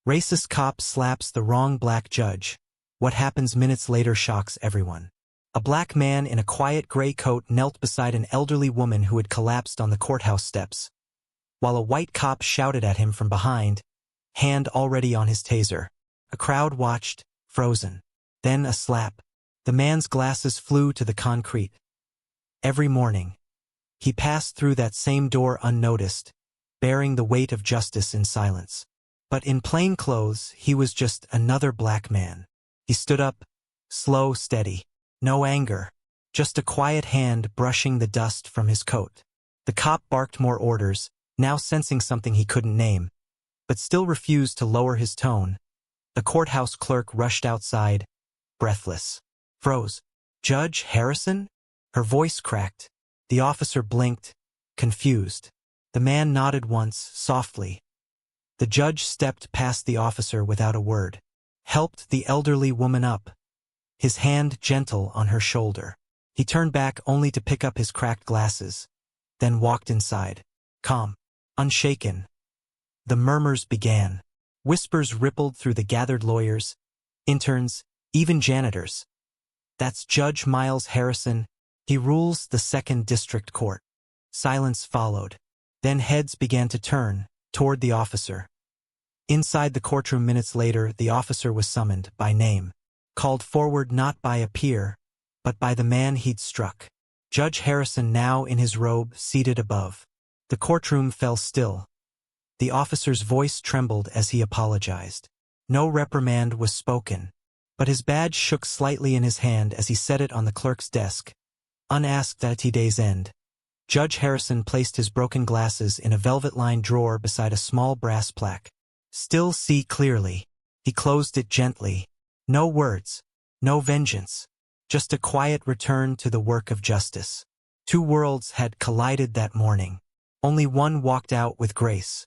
Racist cop slaps the wrong black judge. What happens minutes later shocks everyone. A black man in a quiet gray coat knelt beside an elderly woman who had collapsed on the courthouse steps, while a white cop shouted at him from behind, hand already on his taser. A crowd watched, frozen. Then a slap. The man's glasses flew to the concrete. Every morning, he passed through that same door unnoticed, bearing the weight of justice in silence. But in plain clothes, he was just another black man. He stood up, slow, steady. No anger, just a quiet hand brushing the dust from his coat. The cop barked more orders, now sensing something he couldn't name, but still refused to lower his tone. The courthouse clerk rushed outside, breathless. Froze. Judge Harrison? Her voice cracked. The officer blinked, confused. The man nodded once, softly. The judge stepped past the officer without a word, helped the elderly woman up, his hand gentle on her shoulder. He turned back only to pick up his cracked glasses, then walked inside, calm, unshaken. The murmurs began. Whispers rippled through the gathered lawyers, interns, even janitors. That's Judge Miles Harrison. He rules the 2nd District Court. Silence followed. Then heads began to turn toward the officer. Inside the courtroom minutes later, the officer was summoned by name, called forward not by a peer, but by the man he'd struck. Judge Harrison, now in his robe, seated above. The courtroom fell still. The officer's voice trembled as he apologized. No reprimand was spoken, but his badge shook slightly in his hand as he set it on the clerk's desk. Unasked at today's end, Judge Harrison placed his broken glasses in a velvet-lined drawer beside a small brass plaque. Still see clearly. He closed it gently. No words, no vengeance, just a quiet return to the work of justice. Two worlds had collided that morning. Only one walked out with grace.